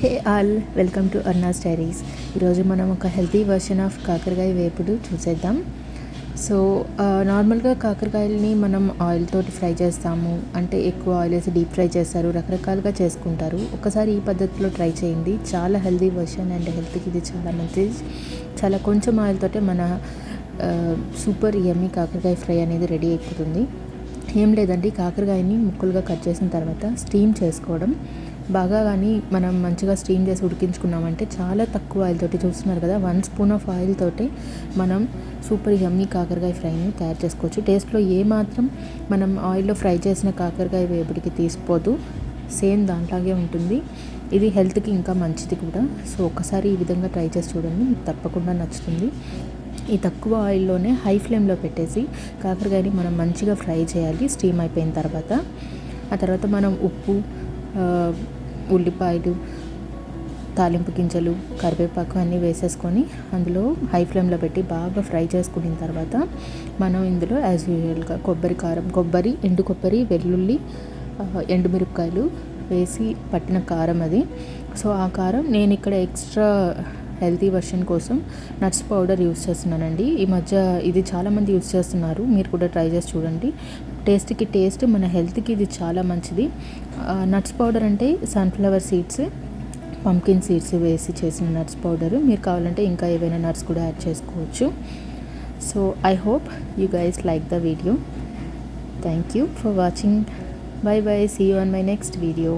Hey all, welcome to Arna's diaries. ఈరోజు మనం ఒక హెల్తీ వర్షన్ ఆఫ్ కాకరకాయ వేపుడు చూసేద్దాం. సో నార్మల్గా కాకరకాయలని మనం ఆయిల్ తోటి ఫ్రై చేస్తాము, అంటే ఎక్కువ ఆయిల్ వేసి డీప్ ఫ్రై చేస్తారు, రకరకాలుగా చేసుకుంటారు. ఒకసారి ఈ పద్ధతిలో ట్రై చేయండి, చాలా హెల్తీ వర్షన్ అండ్ హెల్త్కి ఇది చాలా మంచిది. చాలా కొంచెం ఆయిల్ తోటే మన సూపర్ యమ్మీ కాకరకాయ ఫ్రై అనేది రెడీ అయిపోతుంది. ఏం లేదండి, కాకరకాయని ముక్కలుగా కట్ చేసిన తర్వాత స్టీమ్ చేసుకోవడం బాగా. కానీ మనం మంచిగా స్టీమ్ చేసి ఉడికించుకున్నామంటే చాలా తక్కువ ఆయిల్ తోటి, చూస్తున్నారు కదా, 1 స్పూన్ ఆఫ్ ఆయిల్ తోటి మనం సూపర్ యమ్మీ కాకరకాయ ఫ్రైని తయారు చేసుకోవచ్చు. టేస్ట్లో ఏమాత్రం మనం ఆయిల్లో ఫ్రై చేసిన కాకరకాయ వేపుడికి తీసిపోదు, సేమ్ దాంట్లాగే ఉంటుంది. ఇది హెల్త్కి ఇంకా మంచిది కూడా. సో ఒకసారి ఈ విధంగా ట్రై చేసి చూడండి, మీకు తప్పకుండా నచ్చుతుంది. ఈ తక్కువ ఆయిల్లోనే హై ఫ్లేమ్లో పెట్టేసి కాకరకాయని మనం మంచిగా ఫ్రై చేయాలి స్టీమ్ అయిపోయిన తర్వాత. ఆ తర్వాత మనం ఉప్పు, ఉల్లిపాయలు, తాలింపు గింజలు, కరివేపాకు అన్నీ వేసేసుకొని అందులో హై ఫ్లేమ్లో పెట్టి బాగా ఫ్రై చేసుకున్న తర్వాత మనం ఇందులో యాజ్ యూజువల్గా కొబ్బరి, ఎండు కొబ్బరి, వెల్లుల్లి, ఎండుమిరపకాయలు వేసి పట్టిన కారం అది. సో ఆ కారం నేను ఇక్కడ ఎక్స్ట్రా హెల్తీ వర్షన్ కోసం నట్స్ పౌడర్ యూస్ చేస్తున్నానండి. ఈ మధ్య ఇది చాలామంది యూస్ చేస్తున్నారు, మీరు కూడా ట్రై చేసి చూడండి. టేస్ట్, మన హెల్త్కి ఇది చాలా మంచిది. నట్స్ పౌడర్ అంటే సన్ఫ్లవర్ సీడ్స్, పంకిన్ సీడ్స్ వేసి చేసిన నట్స్ పౌడరు. మీరు కావాలంటే ఇంకా ఏవైనా నట్స్ కూడా యాడ్ చేసుకోవచ్చు. So I hope you guys like the video. Thank you for watching. Bye bye, see you on my next video.